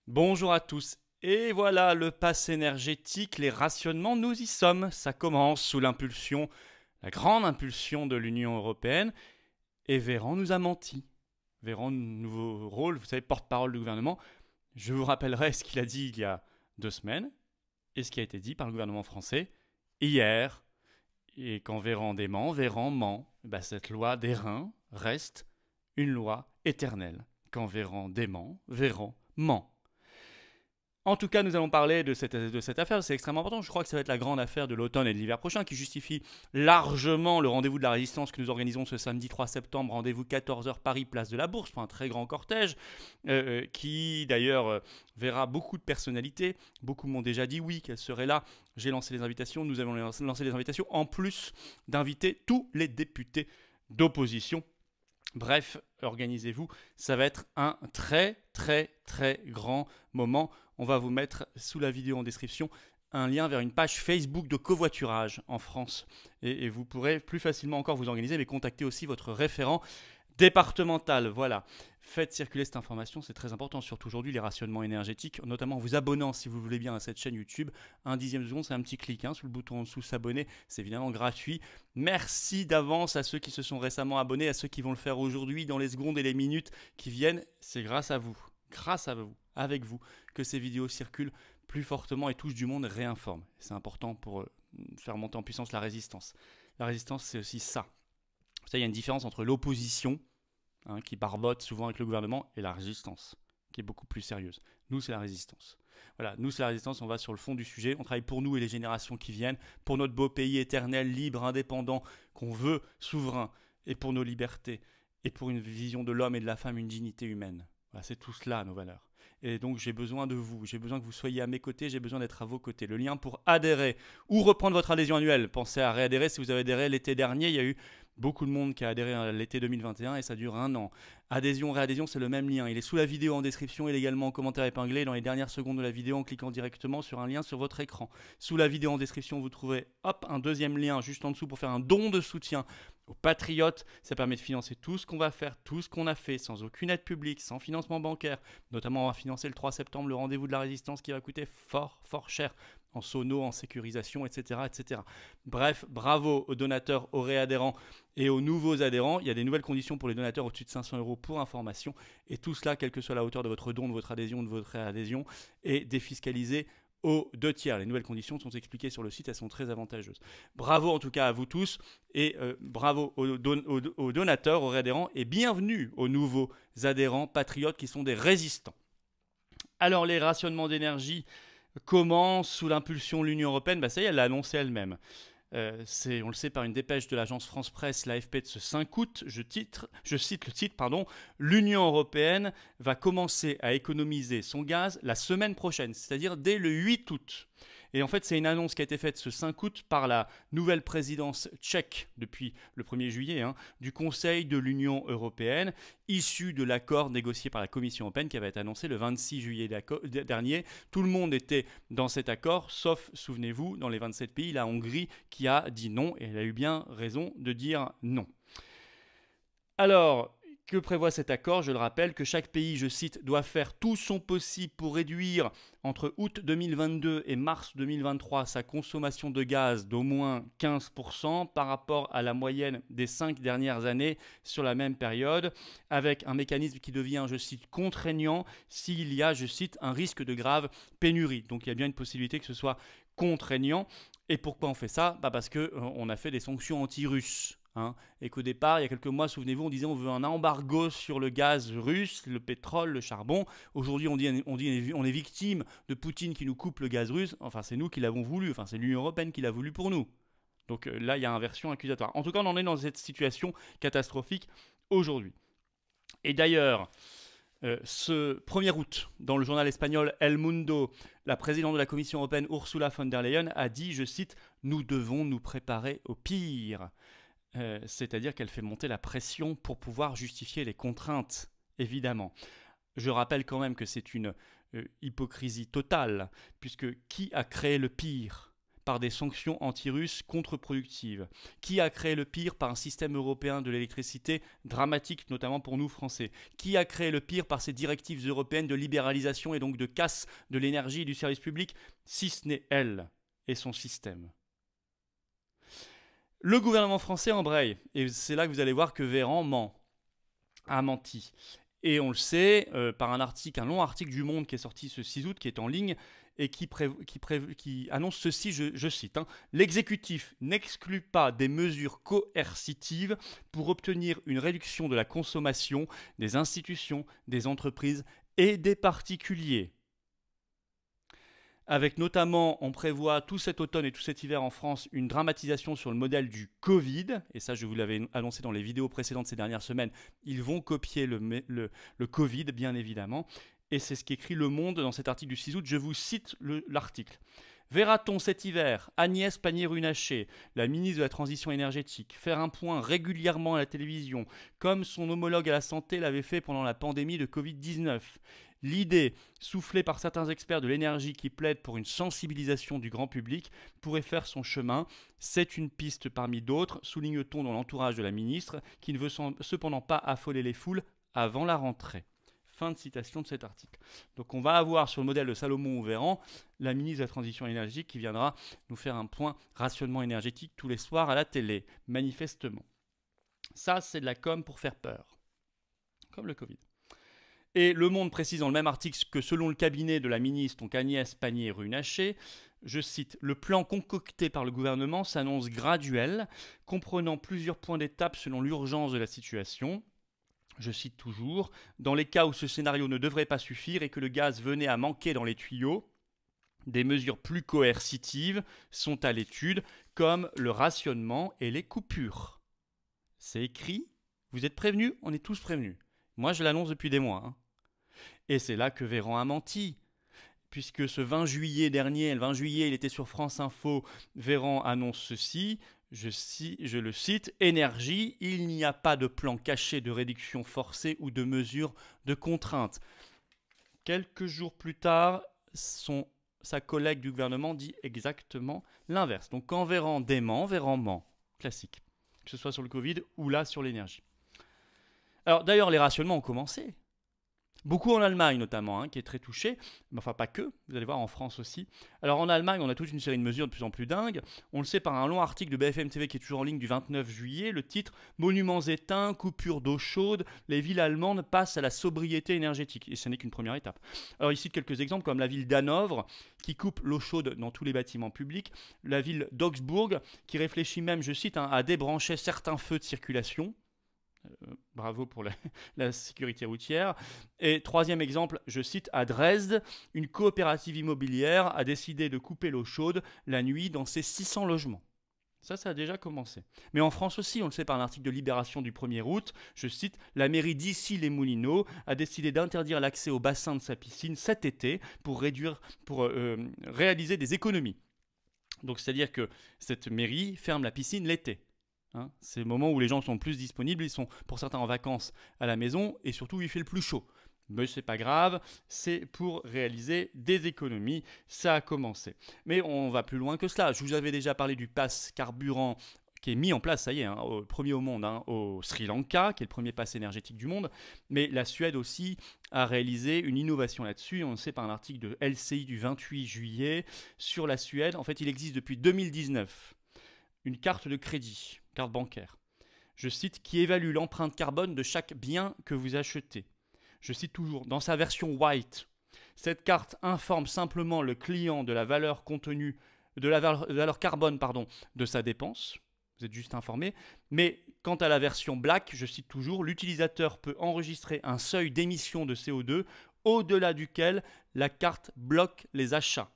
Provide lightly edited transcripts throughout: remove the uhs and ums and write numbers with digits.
Bonjour à tous. Et voilà, le pass énergétique, les rationnements, nous y sommes. Ça commence sous l'impulsion, la grande impulsion de l'Union européenne. Et Véran nous a menti. Véran, nouveau rôle, vous savez, porte-parole du gouvernement. Je vous rappellerai ce qu'il a dit il y a 2 semaines et ce qui a été dit par le gouvernement français hier. Et quand Véran dément, Véran ment. Cette loi d'airain reste une loi éternelle. Quand Véran dément, Véran ment. En tout cas, nous allons parler de cette affaire, c'est extrêmement important. Je crois que ça va être la grande affaire de l'automne et de l'hiver prochain qui justifie largement le rendez-vous de la résistance que nous organisons ce samedi 3 septembre, rendez-vous 14h Paris, place de la Bourse, pour un très grand cortège qui d'ailleurs verra beaucoup de personnalités. Beaucoup m'ont déjà dit oui, qu'elles seraient là. J'ai lancé les invitations, nous avons lancé les invitations, en plus d'inviter tous les députés d'opposition. Bref, organisez-vous, ça va être un très très très grand moment. On va vous mettre sous la vidéo en description un lien vers une page Facebook de covoiturage en France. Et vous pourrez plus facilement encore vous organiser, mais contacter aussi votre référent départemental. Voilà. Faites circuler cette information, c'est très important, surtout aujourd'hui, les rationnements énergétiques, notamment en vous abonnant, si vous voulez bien, à cette chaîne YouTube. Un dixième de seconde, c'est un petit clic sous le bouton en dessous s'abonner, c'est évidemment gratuit. Merci d'avance à ceux qui se sont récemment abonnés, à ceux qui vont le faire aujourd'hui, dans les secondes et les minutes qui viennent. C'est grâce à vous, avec vous, que ces vidéos circulent plus fortement et touchent du monde et réinforment. C'est important pour faire monter en puissance la résistance. La résistance, c'est aussi ça. Vous savez, il y a une différence entre l'opposition, qui barbote souvent avec le gouvernement, et la résistance, qui est beaucoup plus sérieuse. Nous, c'est la résistance. Voilà, nous, c'est la résistance, on va sur le fond du sujet, on travaille pour nous et les générations qui viennent, pour notre beau pays éternel, libre, indépendant, qu'on veut, souverain, et pour nos libertés, et pour une vision de l'homme et de la femme, une dignité humaine. Voilà, c'est tout cela, nos valeurs. Et donc, j'ai besoin de vous, j'ai besoin que vous soyez à mes côtés, j'ai besoin d'être à vos côtés. Le lien pour adhérer ou reprendre votre adhésion annuelle, pensez à réadhérer si vous avez adhéré l'été dernier, il y a eu beaucoup de monde qui a adhéré à l'été 2021 et ça dure 1 an. Adhésion, réadhésion, c'est le même lien. Il est sous la vidéo en description, il est également en commentaire épinglé dans les dernières secondes de la vidéo en cliquant directement sur un lien sur votre écran. Sous la vidéo en description, vous trouverez un deuxième lien juste en dessous pour faire un don de soutien aux patriotes. Ça permet de financer tout ce qu'on va faire, tout ce qu'on a fait, sans aucune aide publique, sans financement bancaire. Notamment, on va financer le 3 septembre le rendez-vous de la résistance qui va coûter fort cher en sono, en sécurisation, etc., etc. Bref, bravo aux donateurs, aux réadhérents et aux nouveaux adhérents. Il y a des nouvelles conditions pour les donateurs au-dessus de 500 € pour information. Et tout cela, quelle que soit la hauteur de votre don, de votre adhésion, de votre réadhésion, est défiscalisé aux 2/3. Les nouvelles conditions sont expliquées sur le site, elles sont très avantageuses. Bravo en tout cas à vous tous et bravo aux donateurs, aux réadhérents et bienvenue aux nouveaux adhérents patriotes qui sont des résistants. Alors les rationnements d'énergie commencent sous l'impulsion de l'Union européenne. Ça y est, elle l'a annoncé elle-même. On le sait par une dépêche de l'agence France Presse, l'AFP de ce 5 août, je cite le titre, l'Union européenne va commencer à économiser son gaz la semaine prochaine, c'est-à-dire dès le 8 août. Et en fait, c'est une annonce qui a été faite ce 5 août par la nouvelle présidence tchèque depuis le 1er juillet du Conseil de l'Union européenne, issue de l'accord négocié par la Commission européenne qui avait été annoncé le 26 juillet dernier. Tout le monde était dans cet accord, sauf, souvenez-vous, dans les 27 pays, la Hongrie qui a dit non, et elle a eu bien raison de dire non. Alors, que prévoit cet accord? Je le rappelle que chaque pays, je cite, doit faire tout son possible pour réduire entre août 2022 et mars 2023 sa consommation de gaz d'au moins 15% par rapport à la moyenne des 5 dernières années sur la même période, avec un mécanisme qui devient, je cite, contraignant s'il y a, je cite, un risque de grave pénurie. Donc il y a bien une possibilité que ce soit contraignant. Et pourquoi on fait ça? Parce qu'on a fait des sanctions anti-russes. Et qu'au départ, il y a quelques mois, souvenez-vous, on disait on veut un embargo sur le gaz russe, le pétrole, le charbon. Aujourd'hui, on est victime de Poutine qui nous coupe le gaz russe. Enfin, c'est nous qui l'avons voulu. Enfin, c'est l'Union européenne qui l'a voulu pour nous. Donc là, il y a inversion accusatoire. En tout cas, on en est dans cette situation catastrophique aujourd'hui. Et d'ailleurs, ce 1er août, dans le journal espagnol El Mundo, la présidente de la Commission européenne, Ursula von der Leyen, a dit, je cite, « Nous devons nous préparer au pire ». C'est-à-dire qu'elle fait monter la pression pour pouvoir justifier les contraintes, évidemment. Je rappelle quand même que c'est une hypocrisie totale, puisque qui a créé le pire? par des sanctions anti-russes contre-productives? Qui a créé le pire par un système européen de l'électricité dramatique, notamment pour nous Français? Qui a créé le pire par ces directives européennes de libéralisation et donc de casse de l'énergie et du service public, si ce n'est elle et son système? Le gouvernement français embraye, et c'est là que vous allez voir que Véran a menti. Et on le sait par un long article du Monde qui est sorti ce 6 août, qui est en ligne, et qui annonce ceci, je cite, l'exécutif n'exclut pas des mesures coercitives pour obtenir une réduction de la consommation des institutions, des entreprises et des particuliers. Avec notamment, on prévoit tout cet automne et tout cet hiver en France, une dramatisation sur le modèle du Covid. Et ça, je vous l'avais annoncé dans les vidéos précédentes ces dernières semaines. Ils vont copier le Covid, bien évidemment. Et c'est ce qu'écrit Le Monde dans cet article du 6 août. Je vous cite l'article. Verra-t-on cet hiver Agnès Pannier-Runacher, la ministre de la Transition énergétique, faire un point régulièrement à la télévision, comme son homologue à la santé l'avait fait pendant la pandémie de Covid-19 ? L'idée, soufflée par certains experts de l'énergie qui plaident pour une sensibilisation du grand public, pourrait faire son chemin. C'est une piste parmi d'autres, souligne-t-on dans l'entourage de la ministre, qui ne veut cependant pas affoler les foules avant la rentrée. Fin de citation de cet article. Donc on va avoir sur le modèle de Salomon ou Véran, la ministre de la Transition énergétique qui viendra nous faire un point rationnement énergétique tous les soirs à la télé, manifestement. Ça, c'est de la com pour faire peur. Comme le Covid. Et Le Monde précise dans le même article que selon le cabinet de la ministre, donc Agnès Pannier-Runacher, je cite, « Le plan concocté par le gouvernement s'annonce graduel, comprenant plusieurs points d'étape selon l'urgence de la situation. » Je cite toujours, « Dans les cas où ce scénario ne devrait pas suffire et que le gaz venait à manquer dans les tuyaux, des mesures plus coercitives sont à l'étude, comme le rationnement et les coupures. » C'est écrit, vous êtes prévenus, on est tous prévenus. Moi, je l'annonce depuis des mois. Et c'est là que Véran a menti. Puisque ce 20 juillet dernier, le 20 juillet, il était sur France Info, Véran annonce ceci, je le cite, « Énergie, il n'y a pas de plan caché de réduction forcée ou de mesures de contrainte. » Quelques jours plus tard, sa collègue du gouvernement dit exactement l'inverse. Donc quand Véran dément, Véran ment. Classique. Que ce soit sur le Covid ou là sur l'énergie. Alors d'ailleurs, les rationnements ont commencé. Beaucoup en Allemagne notamment, qui est très touchée, mais enfin pas que, vous allez voir en France aussi. Alors en Allemagne, on a toute une série de mesures de plus en plus dingues. On le sait par un long article de BFM TV qui est toujours en ligne du 29 juillet, le titre « Monuments éteints, coupure d'eau chaude, les villes allemandes passent à la sobriété énergétique ». Et ce n'est qu'une première étape. Alors ici, quelques exemples comme la ville d'Hanovre, qui coupe l'eau chaude dans tous les bâtiments publics, la ville d'Augsbourg, qui réfléchit même, je cite, à débrancher certains feux de circulation. Bravo pour la sécurité routière. Et troisième exemple, je cite, à Dresde, une coopérative immobilière a décidé de couper l'eau chaude la nuit dans ses 600 logements. Ça a déjà commencé. Mais en France aussi, on le sait par l'article de Libération du 1er août, je cite, la mairie d'Issy-les-Moulineaux a décidé d'interdire l'accès au bassin de sa piscine cet été pour réaliser des économies. Donc c'est-à-dire que cette mairie ferme la piscine l'été. C'est le moment où les gens sont plus disponibles, ils sont pour certains en vacances à la maison et surtout il fait le plus chaud. Mais c'est pas grave, c'est pour réaliser des économies, ça a commencé. Mais on va plus loin que cela. Je vous avais déjà parlé du pass carburant qui est mis en place, ça y est, premier au monde, au Sri Lanka, qui est le premier pass énergétique du monde. Mais la Suède aussi a réalisé une innovation là-dessus. On le sait par un article de LCI du 28 juillet sur la Suède. En fait, il existe depuis 2019 une carte de crédit, carte bancaire, je cite, qui évalue l'empreinte carbone de chaque bien que vous achetez. Je cite toujours, dans sa version white, cette carte informe simplement le client de la valeur contenue, de la valeur carbone, de sa dépense. Vous êtes juste informé. Mais quant à la version black, je cite toujours, l'utilisateur peut enregistrer un seuil d'émission de CO2 au-delà duquel la carte bloque les achats.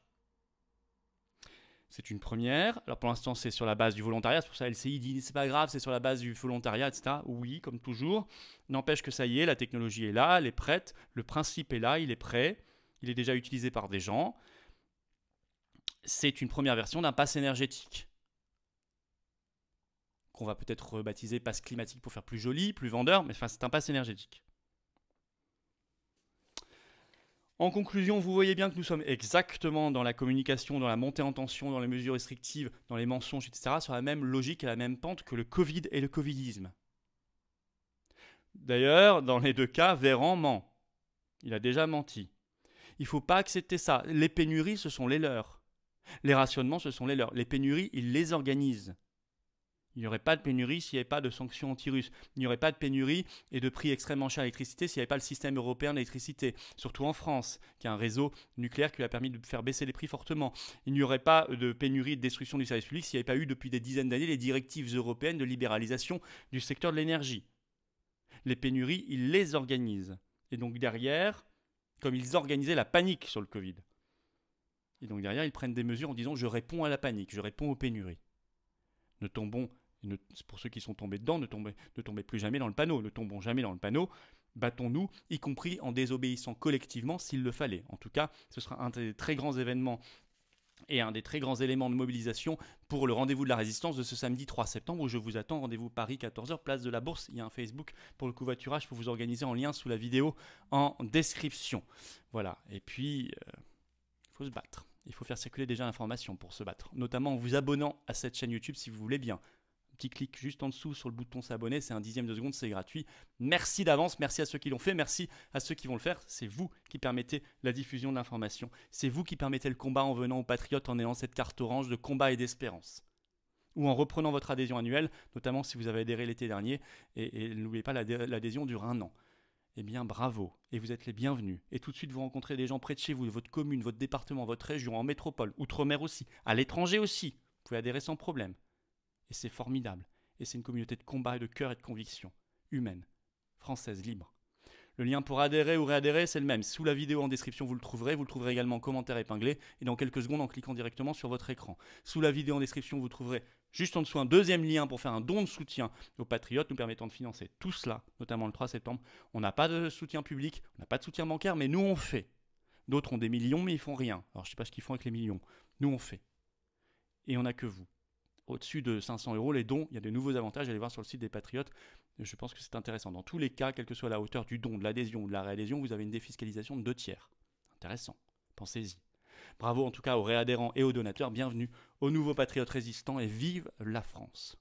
C'est une première. Alors pour l'instant, c'est sur la base du volontariat. C'est pour ça que LCI dit c'est pas grave, c'est sur la base du volontariat, etc. Oui, comme toujours. N'empêche que ça y est, la technologie est là, elle est prête. Le principe est là, il est prêt. Il est déjà utilisé par des gens. C'est une première version d'un pass énergétique qu'on va peut-être rebaptiser pass climatique pour faire plus joli, plus vendeur, mais enfin, c'est un pass énergétique. En conclusion, vous voyez bien que nous sommes exactement dans la communication, dans la montée en tension, dans les mesures restrictives, dans les mensonges, etc., sur la même logique et la même pente que le Covid et le Covidisme. D'ailleurs, dans les deux cas, Véran ment. Il a déjà menti. Il ne faut pas accepter ça. Les pénuries, ce sont les leurs. Les rationnements, ce sont les leurs. Les pénuries, ils les organisent. Il n'y aurait pas de pénurie s'il n'y avait pas de sanctions anti-russes. Il n'y aurait pas de pénurie et de prix extrêmement chers à l'électricité s'il n'y avait pas le système européen d'électricité, surtout en France, qui a un réseau nucléaire qui lui a permis de faire baisser les prix fortement. Il n'y aurait pas de pénurie et de destruction du service public s'il n'y avait pas eu depuis des dizaines d'années les directives européennes de libéralisation du secteur de l'énergie. Les pénuries, ils les organisent. Et donc derrière, comme ils organisaient la panique sur le Covid. Et donc derrière, ils prennent des mesures en disant « je réponds à la panique, je réponds aux pénuries ». Pour ceux qui sont tombés dedans, ne tombez plus jamais dans le panneau, ne tombons jamais dans le panneau, battons-nous, y compris en désobéissant collectivement s'il le fallait. En tout cas, ce sera un des très grands événements et un des très grands éléments de mobilisation pour le rendez-vous de la résistance de ce samedi 3 septembre où je vous attends. Rendez-vous Paris 14h, place de la Bourse. Il y a un Facebook pour le covoiturage pour vous organiser en lien sous la vidéo en description. Voilà, et puis il faut se battre. Il faut faire circuler déjà l'information pour se battre, notamment en vous abonnant à cette chaîne YouTube si vous voulez bien. Petit clic juste en dessous sur le bouton s'abonner, c'est un dixième de seconde, c'est gratuit. Merci d'avance, merci à ceux qui l'ont fait, merci à ceux qui vont le faire. C'est vous qui permettez la diffusion de l'information. C'est vous qui permettez le combat en venant aux Patriotes en ayant cette carte orange de combat et d'espérance. Ou en reprenant votre adhésion annuelle, notamment si vous avez adhéré l'été dernier, et n'oubliez pas, l'adhésion dure 1 an. Eh bien bravo, et vous êtes les bienvenus. Et tout de suite vous rencontrez des gens près de chez vous, de votre commune, votre département, votre région, en métropole, outre-mer aussi, à l'étranger aussi. Vous pouvez adhérer sans problème. Et c'est formidable. Et c'est une communauté de combat et de cœur et de conviction. Humaine. Française, libre. Le lien pour adhérer ou réadhérer, c'est le même. Sous la vidéo en description, vous le trouverez. Vous le trouverez également en commentaire épinglé. Et dans quelques secondes, en cliquant directement sur votre écran. Sous la vidéo en description, vous trouverez juste en dessous un deuxième lien pour faire un don de soutien aux Patriotes, nous permettant de financer tout cela, notamment le 3 septembre. On n'a pas de soutien public, on n'a pas de soutien bancaire, mais nous on fait. D'autres ont des millions, mais ils font rien. Alors je ne sais pas ce qu'ils font avec les millions. Nous on fait. Et on n'a que vous. Au-dessus de 500 €, les dons, il y a de nouveaux avantages. Allez voir sur le site des Patriotes. Je pense que c'est intéressant. Dans tous les cas, quelle que soit la hauteur du don, de l'adhésion ou de la réadhésion, vous avez une défiscalisation de 2/3. Intéressant. Pensez-y. Bravo en tout cas aux réadhérents et aux donateurs. Bienvenue aux nouveaux Patriotes résistants et vive la France.